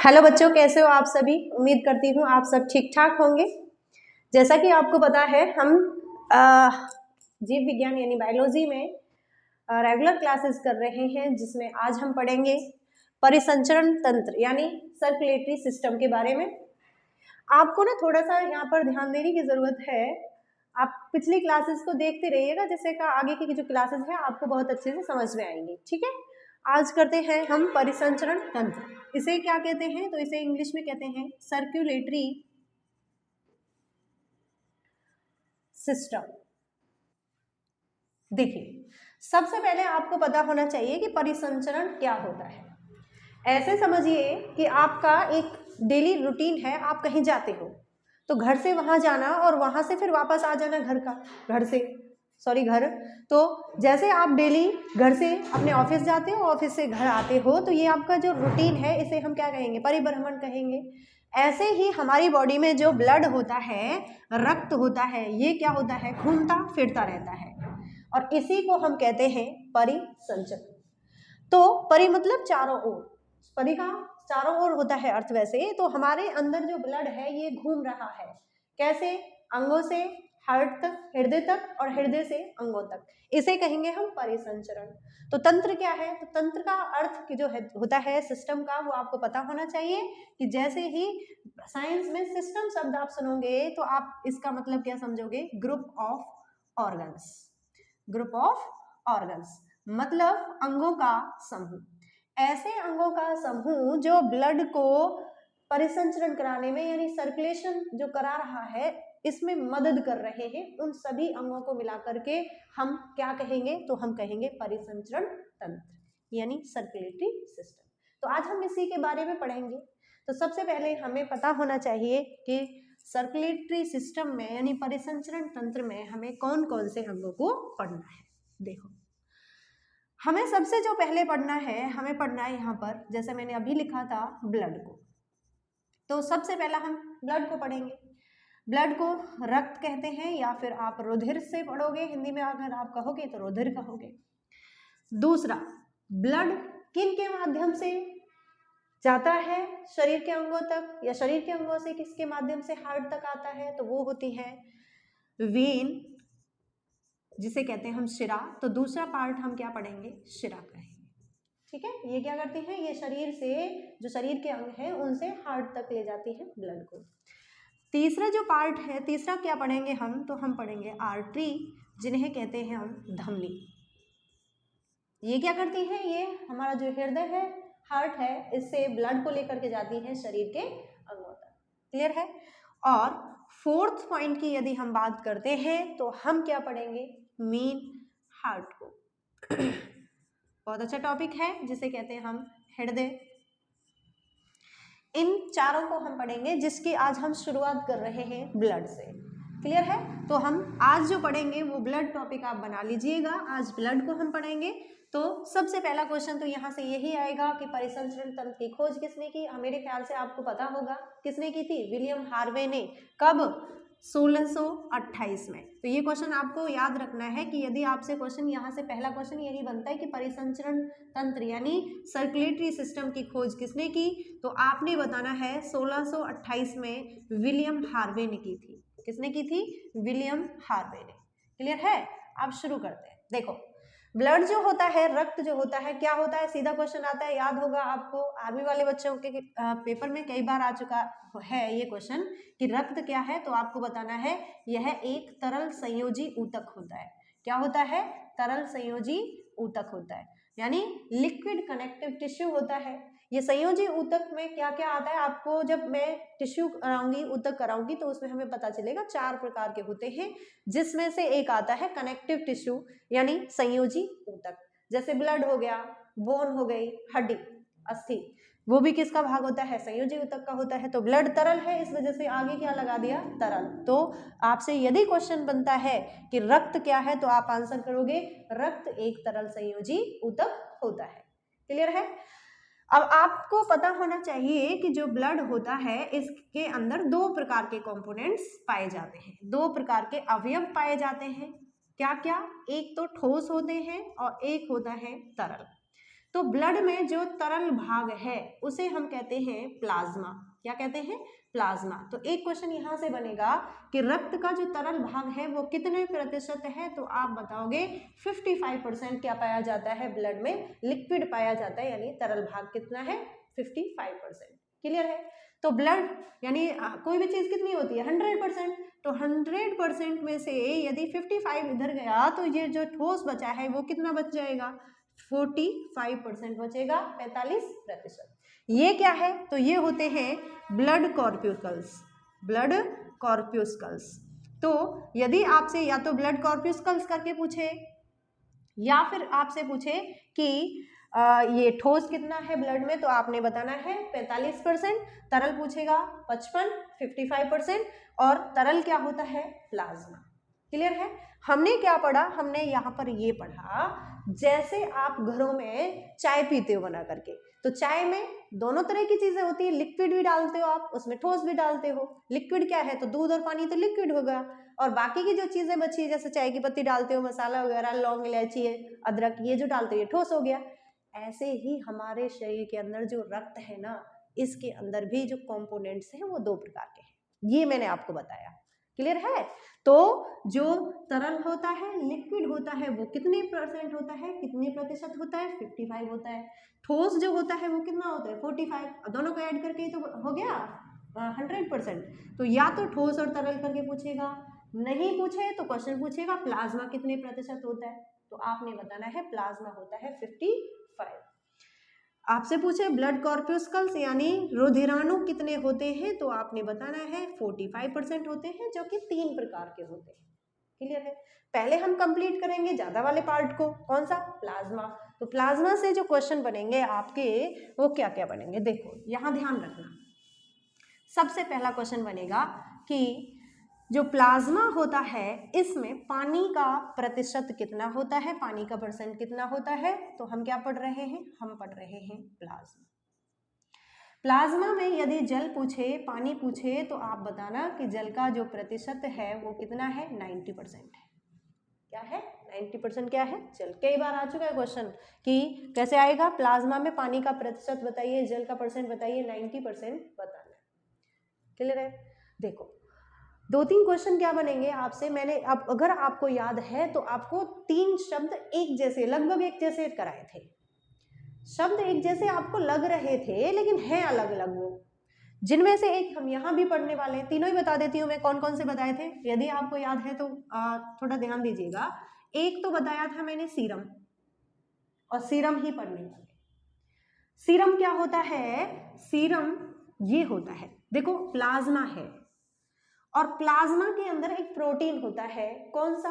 Hello बच्चों, कैसे हो आप सभी। उम्मीद करती हूँ आप सब ठीक ठाक होंगे। जैसा कि आपको पता है हम जीव विज्ञान यानी बायोलॉजी में रेगुलर क्लासेस कर रहे हैं, जिसमें आज हम पढ़ेंगे परिसंचरण तंत्र यानी सर्कुलेटरी सिस्टम के बारे में। आपको ना थोड़ा सा यहाँ पर ध्यान देने की जरूरत है। आप पिछली क्लासेस को देखते रहिएगा, जिससे का आगे की जो क्लासेस है आपको बहुत अच्छे से समझ में आएंगी। ठीक है, आज करते हैं हम परिसंचरण तंत्र। इसे क्या कहते हैं, तो इसे इंग्लिश में कहते हैं सर्कुलेटरी सिस्टम। देखिए, सबसे पहले आपको पता होना चाहिए कि परिसंचरण क्या होता है। ऐसे समझिए कि आपका एक डेली रूटीन है। आप कहीं जाते हो तो घर से वहां जाना और वहां से फिर वापस आ जाना घर। तो जैसे आप डेली घर से अपने ऑफिस जाते हो, ऑफिस से घर आते हो, तो ये आपका जो रूटीन है इसे हम क्या कहेंगे, परिभ्रमण कहेंगे। ऐसे ही हमारी बॉडी में जो ब्लड होता है, रक्त होता है, ये क्या होता है, घूमता फिरता रहता है और इसी को हम कहते हैं परिसंचरण। तो परि मतलब चारों ओर, परि का चारों ओर होता है अर्थ। वैसे तो हमारे अंदर जो ब्लड है ये घूम रहा है, कैसे, अंगों से हार्ट तक, हृदय तक, और हृदय से अंगों तक, इसे कहेंगे हम परिसंचरण। तो तंत्र क्या है, तो तंत्र का अर्थ की जो है होता है सिस्टम का, वो आपको पता होना चाहिए कि जैसे ही साइंस में सिस्टम शब्द आप सुनोगे तो आप इसका मतलब क्या समझोगे, group of organs. Group of organs मतलब अंगों का समूह। ऐसे अंगों का समूह जो ब्लड को परिसंचरण कराने में यानी सर्कुलेशन जो करा रहा है इसमें मदद कर रहे हैं, उन सभी अंगों को मिलाकर के हम क्या कहेंगे, तो हम कहेंगे परिसंचरण तंत्र यानी सर्कुलेटरी सिस्टम। तो आज हम इसी के बारे में पढ़ेंगे। तो सबसे पहले हमें पता होना चाहिए कि सर्कुलेटरी सिस्टम में यानी परिसंचरण तंत्र में हमें कौन कौन से अंगों को पढ़ना है। देखो, हमें सबसे जो पहले पढ़ना है, हमें पढ़ना है यहाँ पर, जैसे मैंने अभी लिखा था, ब्लड को। तो सबसे पहला हम ब्लड को पढ़ेंगे। ब्लड को रक्त कहते हैं या फिर आप रुधिर से पढ़ोगे, हिंदी में अगर आप कहोगे तो रुधिर कहोगे। दूसरा, ब्लड किन के माध्यम से जाता है शरीर के अंगों तक, या शरीर के अंगों से किसके माध्यम से हार्ट तक आता है, तो वो होती है वेन, जिसे कहते हैं हम शिरा। तो दूसरा पार्ट हम क्या पढ़ेंगे, शिरा कहेंगे। ठीक है, ये क्या करती है, ये शरीर से, जो शरीर के अंग है उनसे हार्ट तक ले जाती है ब्लड को। तीसरा जो पार्ट है, तीसरा क्या पढ़ेंगे हम, तो हम पढ़ेंगे आर्टरी, जिन्हें कहते हैं हम धमनी। ये क्या करती है, ये हमारा जो हृदय है, हार्ट है, इससे ब्लड को लेकर के जाती है शरीर के अंगों तक। क्लियर है। और फोर्थ पॉइंट की यदि हम बात करते हैं तो हम क्या पढ़ेंगे, मीन हार्ट को। बहुत अच्छा टॉपिक है, जिसे कहते हैं हम हृदय। इन चारों को हम पढ़ेंगे, जिसकी आज हम शुरुआत कर रहे हैं ब्लड से। क्लियर है। तो हम आज जो पढ़ेंगे वो ब्लड टॉपिक आप बना लीजिएगा, आज ब्लड को हम पढ़ेंगे। तो सबसे पहला क्वेश्चन तो यहाँ से यही आएगा कि परिसंचरण तंत्र की खोज किसने की। मेरे ख्याल से आपको पता होगा किसने की थी, विलियम हार्वे ने। कब, 1628 में। तो ये क्वेश्चन आपको याद रखना है कि यदि आपसे क्वेश्चन यहाँ से पहला क्वेश्चन यही बनता है कि परिसंचरण तंत्र यानी सर्कुलेटरी सिस्टम की खोज किसने की, तो आपने बताना है 1628 में विलियम हार्वे ने की थी। किसने की थी, विलियम हार्वे ने। क्लियर है। अब शुरू करते हैं। देखो, ब्लड जो होता है, रक्त जो होता है, क्या होता है, सीधा क्वेश्चन आता है, याद होगा आपको, आर्मी वाले बच्चों के पेपर में कई बार आ चुका है ये क्वेश्चन कि रक्त क्या है, तो आपको बताना है यह एक तरल संयोजी ऊतक होता है। क्या होता है, तरल संयोजी ऊतक होता है, यानी लिक्विड कनेक्टिव टिश्यू होता है। ये संयोजी ऊतक में क्या क्या आता है, आपको जब मैं टिश्यू कराऊंगी, ऊतक कराऊंगी, तो उसमें हमें पता चलेगा 4 प्रकार के होते हैं, जिसमें से एक आता है कनेक्टिव टिश्यू यानी संयोजी ऊतक। जैसे ब्लड हो गया, बोन हो गई, हड्डी, अस्थि, वो भी किसका भाग होता है, संयोजी ऊतक का होता है। तो ब्लड तरल है, इस वजह से आगे क्या लगा दिया, तरल। तो आपसे यदि क्वेश्चन बनता है कि रक्त क्या है, तो आप आंसर करोगे रक्त एक तरल संयोजी ऊतक होता है। क्लियर है। अब आपको पता होना चाहिए कि जो ब्लड होता है इसके अंदर 2 प्रकार के कंपोनेंट्स पाए जाते हैं, 2 प्रकार के अवयव पाए जाते हैं। क्या क्या, एक तो ठोस होते हैं और एक होता है तरल। तो ब्लड में जो तरल भाग है उसे हम कहते हैं प्लाज्मा। क्या कहते हैं? प्लाज्मा। तो एक क्वेश्चन यहाँ से बनेगा कि रक्त का जो तरल भाग है वो कितने प्रतिशत है, तो आप बताओगे 55% क्या पाया जाता है ब्लड में, लिक्विड पाया जाता है, यानी तरल भाग कितना है 55%। क्लियर है? तो ब्लड यानी कोई भी चीज कितनी होती है 100%, तो 100% में से यदि 55 इधर गया तो ये जो ठोस बचा है वो कितना बच जाएगा 45% बचेगा, 45%। ये क्या है? तो ये होते हैं ब्लड कॉर्प्यूस्कल्स। ब्लड कॉर्प्यूस्कल्स। तो यदि आपसे या तो ब्लड कॉर्प्यूस्कल्स करके पूछे या फिर आपसे पूछे कि ये ठोस कितना है ब्लड में, तो आपने बताना है 45%, तरल पूछेगा 55% और तरल क्या होता है प्लाज्मा। क्लियर है? हमने क्या पढ़ा? हमने यहाँ पर ये पढ़ा जैसे आप घरों में चाय पीते हो बना करके, तो चाय में दोनों तरह की चीजें होती है, लिक्विड भी डालते हो आप, उसमें ठोस भी डालते हो। लिक्विड क्या है? तो दूध और पानी तो लिक्विड होगा, और बाकी की जो चीजें बची जैसे चाय की पत्ती डालते हो, मसाला वगैरह, लौंग, इलायची, अदरक, ये जो डालते हो ये ठोस हो गया। ऐसे ही हमारे शरीर के अंदर जो रक्त है ना, इसके अंदर भी जो कंपोनेंट्स हैं वो दो प्रकार के हैं, ये मैंने आपको बताया। क्लियर है? तो जो तरल होता है, लिक्विड होता है, वो कितने परसेंट होता है, कितने प्रतिशत होता है 55 होता है। ठोस जो होता है वो कितना होता है 45, दोनों को ऐड करके तो हो गया 100%। तो या तो ठोस और तरल करके पूछेगा, नहीं पूछे तो क्वेश्चन पूछेगा प्लाज्मा कितने प्रतिशत होता है, तो आपने बताना है प्लाज्मा होता है 55। आपसे पूछे ब्लड कॉर्प्यूस्कल्स यानी रुधिराणु कितने होते हैं, तो आपने बताना है 45% होते हैं, जो कि 3 प्रकार के होते हैं। क्लियर है? पहले हम कंप्लीट करेंगे ज्यादा वाले पार्ट को, कौन सा? प्लाज्मा। तो प्लाज्मा से जो क्वेश्चन बनेंगे आपके वो क्या क्या बनेंगे, देखो यहाँ ध्यान रखना। सबसे पहला क्वेश्चन बनेगा कि जो प्लाज्मा होता है इसमें पानी का प्रतिशत कितना होता है, पानी का परसेंट कितना होता है, तो हम क्या पढ़ रहे हैं? हम पढ़ रहे हैं प्लाज्मा। प्लाज्मा में यदि जल पूछे, पानी पूछे, तो आप बताना कि जल का जो प्रतिशत है वो कितना है 90% है। क्या है? 90% क्या है? जल। कई बार आ चुका है क्वेश्चन कि कैसे आएगा, प्लाज्मा में पानी का प्रतिशत बताइए, जल का परसेंट बताइए, 90% बताना है। क्लियर है? देखो 2-3 क्वेश्चन क्या बनेंगे आपसे, मैंने अब अगर आपको याद है तो आपको 3 शब्द एक जैसे, लगभग एक जैसे कराए थे। शब्द एक जैसे आपको लग रहे थे लेकिन हैं अलग अलग वो, जिनमें से एक हम यहाँ भी पढ़ने वाले हैं। तीनों ही बता देती हूँ मैं कौन कौन से बताए थे, यदि आपको याद है तो थोड़ा ध्यान दीजिएगा। एक तो बताया था मैंने सीरम, और सीरम ही पढ़ने वाले। सीरम क्या होता है? सीरम ये होता है, देखो प्लाज्मा है और प्लाज्मा के अंदर एक प्रोटीन होता है, कौन सा?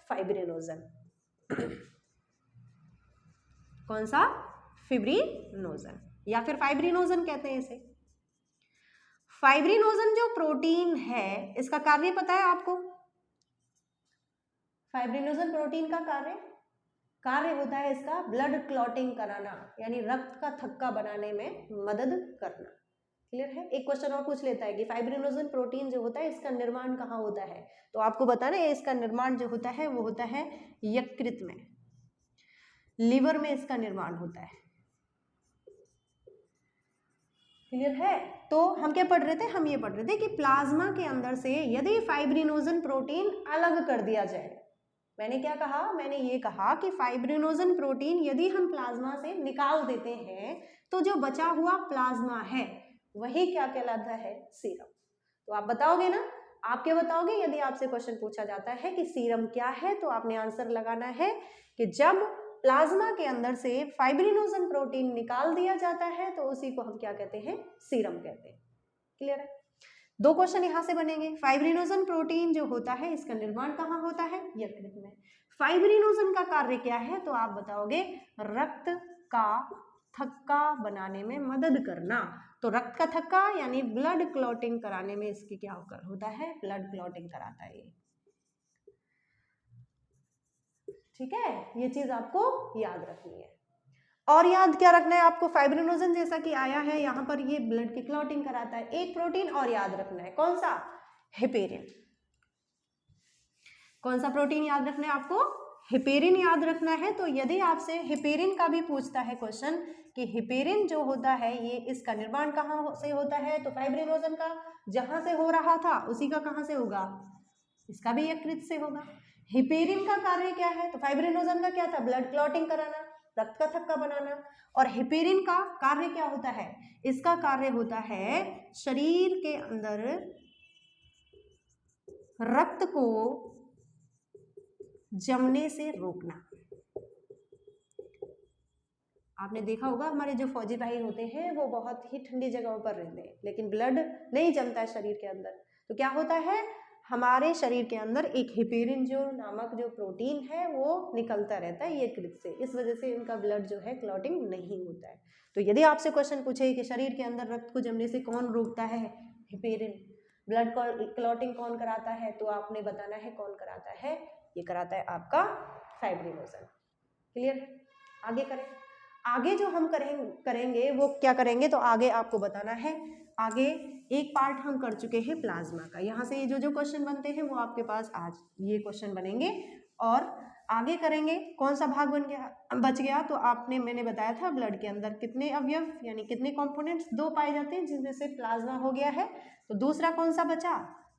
फाइब्रिनोजन। कौन सा? फिब्रिनोजन, या फिर फाइब्रिनोजन कहते हैं इसे। फाइब्रिनोजन जो प्रोटीन है इसका कार्य पता है आपको? फाइब्रिनोजन प्रोटीन का कार्य होता है इसका ब्लड क्लॉटिंग कराना, यानी रक्त का थक्का बनाने में मदद करना। क्लियर है? एक क्वेश्चन और पूछ लेता है कि फाइब्रिनोजन प्रोटीन जो होता है इसका निर्माण कहाँ होता है, तो आपको बताना है इसका निर्माण जो होता है वो होता है यकृत में, लीवर में इसका निर्माण होता है। क्लियर है? तो हम क्या पढ़ रहे थे? हम ये पढ़ रहे थे कि प्लाज्मा के अंदर से यदि फाइब्रिनोजन प्रोटीन अलग कर दिया जाए, मैंने क्या कहा? मैंने ये कहा कि फाइब्रिनोजन प्रोटीन यदि हम प्लाज्मा से निकाल देते हैं तो जो बचा हुआ प्लाज्मा है वही क्या कहलाता है? सीरम। तो आप बताओगे ना, आप क्या बताओगे यदि आपसे क्वेश्चन पूछा जाता है कि सीरम क्या है, तो आपने आंसर लगाना है कि जब प्लाज्मा के अंदर से फाइब्रिनोजन प्रोटीन निकाल दिया जाता है तो उसी को हम क्या कहते हैं? सीरम कहते हैं। क्लियर है? 2 क्वेश्चन यहां से बनेंगे। फाइब्रिनोजन प्रोटीन जो होता है इसका निर्माण कहाँ होता है? यकृत में। फाइब्रिनोजन का कार्य क्या है, तो आप बताओगे रक्त का थक्का बनाने में मदद करना। तो रक्त का थक्का यानी ब्लड क्लॉटिंग कराने में इसकी क्या होता है? ब्लड क्लॉटिंग कराता है ये। ठीक है? ये चीज आपको याद रखनी है। और याद क्या रखना है आपको? फाइब्रिनोजन जैसा कि आया है यहाँ पर, ये ब्लड की क्लॉटिंग कराता है। एक प्रोटीन और याद रखना है, कौन सा? हेपेरिन। कौन सा प्रोटीन याद रखना है आपको? हिपेरिन याद रखना है। तो यदि आपसे हिपेरिन का भी पूछता है क्वेश्चन कि हिपेरिन जो होता है ये इसका निर्माण कहाँ से होता है, तो फाइब्रिनोजन का जहां से हो रहा था उसी का कहाँ से होगा, इसका भी यकृत से होगा। हिपेरिन का कार्य क्या है, तो फाइब्रिनोजन का क्या था, ब्लड क्लॉटिंग कराना, रक्त का थक्का बनाना। और हिपेरिन का कार्य क्या होता है, इसका कार्य होता है शरीर के अंदर रक्त को जमने से रोकना। आपने देखा होगा हमारे जो फौजी भाई होते हैं वो बहुत ही ठंडी जगहों पर रहते हैं, लेकिन ब्लड नहीं जमता है शरीर के अंदर, तो क्या होता है हमारे शरीर के अंदर एक हिपेरिन जो नामक जो प्रोटीन है वो निकलता रहता है यकृत से, इस वजह से उनका ब्लड जो है क्लॉटिंग नहीं होता है। तो यदि आपसे क्वेश्चन पूछे कि शरीर के अंदर रक्त को जमने से कौन रोकता है, हिपेरिन। ब्लड क्लॉटिंग कौन कराता है, तो आपने बताना है कौन कराता है, ये कराता है आपका फाइब्रिनोजन। क्लियर है, आगे करें। आगे जो हम करेंगे वो क्या करेंगे, तो आगे आपको बताना है, आगे एक पार्ट हम कर चुके हैं प्लाज्मा का, यहाँ से जो जो क्वेश्चन बनते हैं वो आपके पास आज ये क्वेश्चन बनेंगे। और आगे करेंगे कौन सा भाग बन गया, बच गया, तो मैंने बताया था ब्लड के अंदर कितने अवयव यानी कितने कंपोनेंट्स, 2 पाए जाते हैं, जिनमें से प्लाज्मा हो गया है। तो दूसरा कौन सा बचा,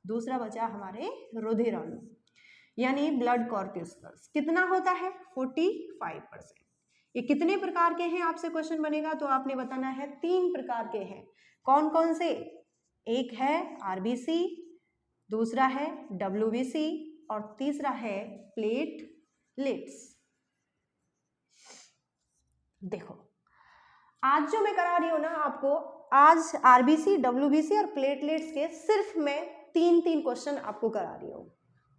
दूसरा बचा हमारे रुधिर अणु यानी ब्लड कॉर्पस्कल्स। कितना होता है, 45%। ये कितने प्रकार के हैं आपसे क्वेश्चन बनेगा, तो आपने बताना है 3 प्रकार के हैं। कौन कौन से, एक है आरबीसी, दूसरा है डब्ल्यूबीसी और तीसरा है प्लेटलेट्स। देखो आज जो मैं करा रही हूं ना आपको, आज आरबीसी, डब्ल्यूबीसी और प्लेटलेट्स के सिर्फ मैं 3 क्वेश्चन आपको करा रही हूँ।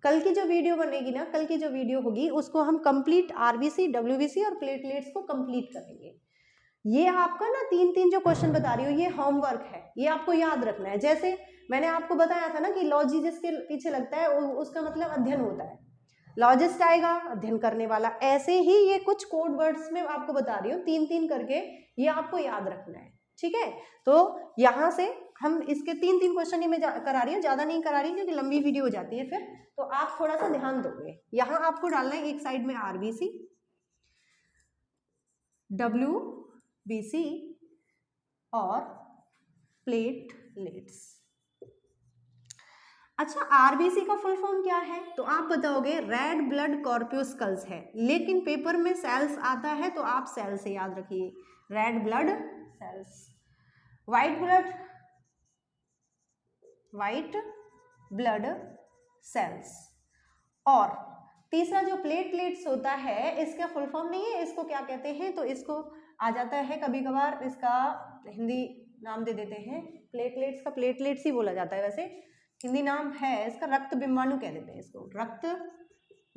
कल की जो वीडियो बनेगी ना, कल की जो वीडियो होगी उसको हम कंप्लीट आरबीसी, डब्ल्यूबीसी और प्लेटलेट्स को कंप्लीट करेंगे। ये आपका ना 3 जो क्वेश्चन बता रही हूँ ये होमवर्क है, ये आपको याद रखना है। जैसे मैंने आपको बताया था ना कि लॉजी जिसके पीछे लगता है उसका मतलब अध्ययन होता है, लॉजिस्ट आएगा अध्ययन करने वाला। ऐसे ही ये कुछ कोड वर्ड्स में आपको बता रही हूँ 3 करके, ये आपको याद रखना है, ठीक है। तो यहाँ से हम इसके 3 क्वेश्चन ही मैं करा रही हूँ, ज्यादा नहीं करा रही क्योंकि लंबी वीडियो हो जाती है फिर, तो आप थोड़ा सा ध्यान दोगे। यहाँ आपको डालना है एक साइड में आरबीसी, डब्ल्यूबीसी और प्लेटलेट्स। अच्छा, आरबीसी का फुल फॉर्म क्या है, तो आप बताओगे रेड ब्लड कॉर्पस्कल्स है, लेकिन पेपर में सेल्स आता है तो आप सेल से याद रखिए, red blood cells. White blood cells. और तीसरा जो प्लेटलेट्स होता है, इसका फुल फॉर्म नहीं है, इसको क्या कहते हैं, तो इसको आ जाता है कभी कभार, इसका हिंदी नाम दे देते हैं, प्लेटलेट्स का प्लेटलेट्स ही बोला जाता है, वैसे हिंदी नाम है इसका रक्त बिंबाणु कह देते हैं इसको, रक्त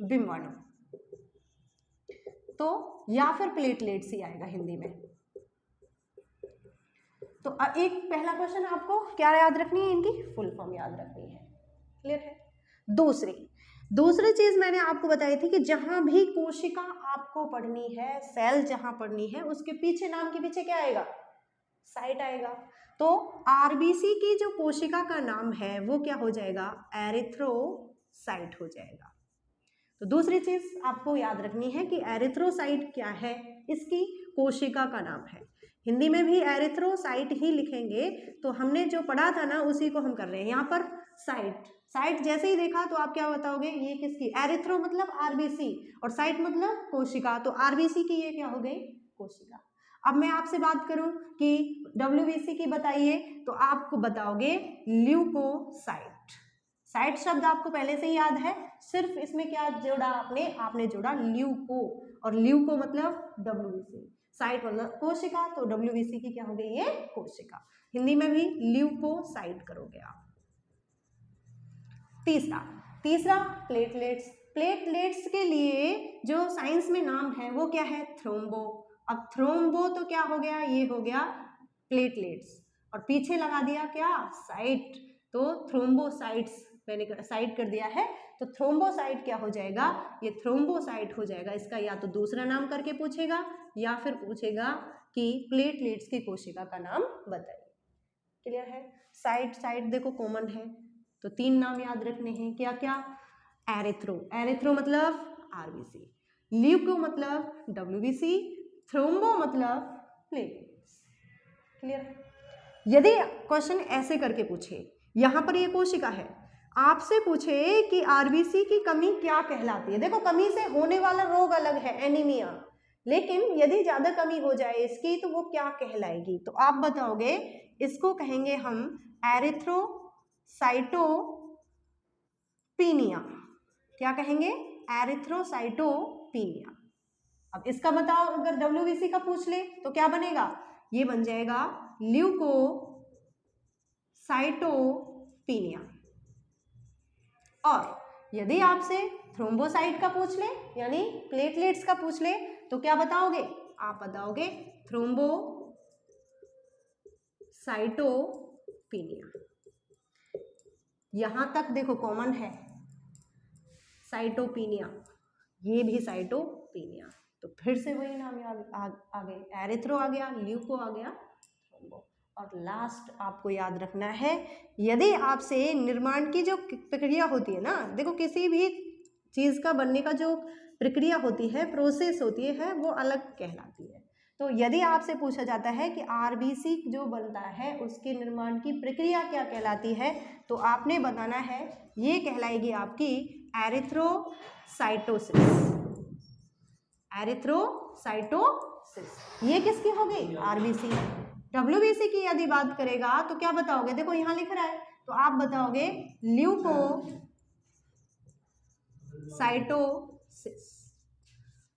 बिंबाणु, तो या फिर प्लेटलेट्स ही आएगा हिंदी में। तो एक पहला क्वेश्चन आपको क्या याद रखनी है, इनकी फुल फॉर्म याद रखनी है। क्लियर है। दूसरी चीज मैंने आपको बताई थी कि जहां भी कोशिका आपको पढ़नी है, सेल जहां पढ़नी है, उसके पीछे नाम के पीछे क्या आएगा, साइट आएगा। तो आरबीसी की जो कोशिका का नाम है वो क्या हो जाएगा, एरिथ्रोसाइट हो जाएगा। तो दूसरी चीज आपको याद रखनी है कि एरिथ्रोसाइट क्या है, इसकी कोशिका का नाम है। हिंदी में भी एरिथ्रोसाइट ही लिखेंगे, तो हमने जो पढ़ा था ना उसी को हम कर रहे हैं। यहाँ पर साइट जैसे ही देखा तो आप क्या बताओगे, ये किसकी, एरिथ्रो मतलब आरबीसी और साइट मतलब कोशिका, तो आरबीसी की ये क्या हो गई, कोशिका। अब मैं आपसे बात करूं कि डब्ल्यूबीसी की बताइए, तो आपको बताओगे ल्यूकोसाइट। साइट शब्द आपको पहले से ही याद है, सिर्फ इसमें क्या जोड़ा आपने जोड़ा ल्यूको, और ल्यूको मतलब डब्ल्यूबीसी, साइट मतलब कोशिका, तो डब्ल्यूबीसी की क्या हो गई, ये कोशिका। हिंदी में भी ल्यूकोसाइट करोगे आप। तीसरा प्लेटलेट्स के लिए जो साइंस में नाम है वो क्या है, थ्रोम्बो। अब थ्रोम्बो तो क्या हो गया, ये हो गया प्लेटलेट्स, और पीछे लगा दिया क्या, साइट, तो थ्रोम्बोसाइट्स मैंने साइट कर दिया है, तो थ्रोम्बोसाइट क्या हो जाएगा, ये थ्रोम्बोसाइट हो जाएगा। इसका या तो दूसरा नाम करके पूछेगा या फिर पूछेगा कि प्लेटलेट्स की कोशिका का नाम बताइए। क्लियर है। साइट देखो कॉमन है, तो 3 नाम याद रखने हैं, क्या क्या, एरिथ्रो मतलब आरबीसी, ल्यूको मतलब WBC, थ्रोम्बो मतलब प्लेटलेट्स। क्लियर? यदि क्वेश्चन ऐसे करके पूछे, यहाँ पर ये कोशिका है, आपसे पूछे कि आरबीसी की कमी क्या कहलाती है। देखो कमी से होने वाला रोग अलग है, एनीमिया, लेकिन यदि ज्यादा कमी हो जाए इसकी तो वो क्या कहलाएगी, तो आप बताओगे इसको कहेंगे हम एरिथ्रोसाइटोपीनिया। क्या कहेंगे? एरिथ्रोसाइटोपीनिया। अब इसका बताओ, अगर WBC का पूछ ले तो क्या बनेगा? ये बन जाएगा ल्यूकोसाइटोपीनिया। और यदि आपसे थ्रोम्बोसाइट का पूछ ले यानी प्लेटलेट्स का पूछ ले तो क्या बताओगे? आप बताओगे थ्रोम्बोसाइटोपीनिया। यहां तक देखो कॉमन है, साइटोपीनिया, ये भी साइटोपीनिया। तो फिर से वही नाम आ गए, एरिथ्रो आ गया, ल्यूको आ गया, थ्रोम्बो। और लास्ट आपको याद रखना है, यदि आपसे निर्माण की जो प्रक्रिया होती है ना, देखो किसी भी चीज का बनने का जो प्रक्रिया होती है, प्रोसेस होती है, वो अलग कहलाती है। तो यदि आपसे पूछा जाता है कि आरबीसी जो बनता है उसके निर्माण की प्रक्रिया क्या कहलाती है, तो आपने बताना है ये कहलाएगी आपकी एरिथ्रोसाइटोसिस। एरिथ्रोसाइटोसिस ये किसकी हो गई? आरबीसी। WBC की यदि बात करेगा तो क्या बताओगे? देखो यहां लिख रहा है, तो आप बताओगे ल्यूकोसाइटोसिस।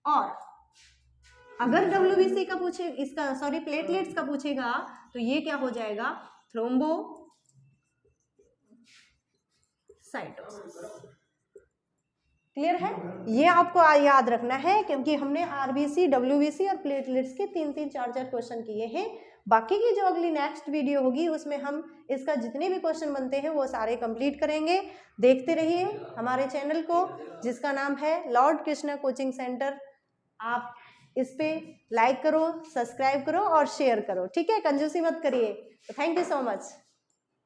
और अगर WBC का पूछे, इसका सॉरी प्लेटलेट्स का पूछेगा तो ये क्या हो जाएगा? थ्रोम्बोसाइटोसिस। क्लियर है? ये आपको याद रखना है क्योंकि हमने आरबीसी, WBC और प्लेटलेट्स के 3-3, 4-4 क्वेश्चन किए हैं। बाकी की जो अगली नेक्स्ट वीडियो होगी उसमें हम इसका जितने भी क्वेश्चन बनते हैं वो सारे कंप्लीट करेंगे। देखते रहिए हमारे चैनल को जिसका नाम है लॉर्ड कृष्णा कोचिंग सेंटर। आप इस पे लाइक करो, सब्सक्राइब करो और शेयर करो, ठीक है? कंजूसी मत करिए। Thank you so much.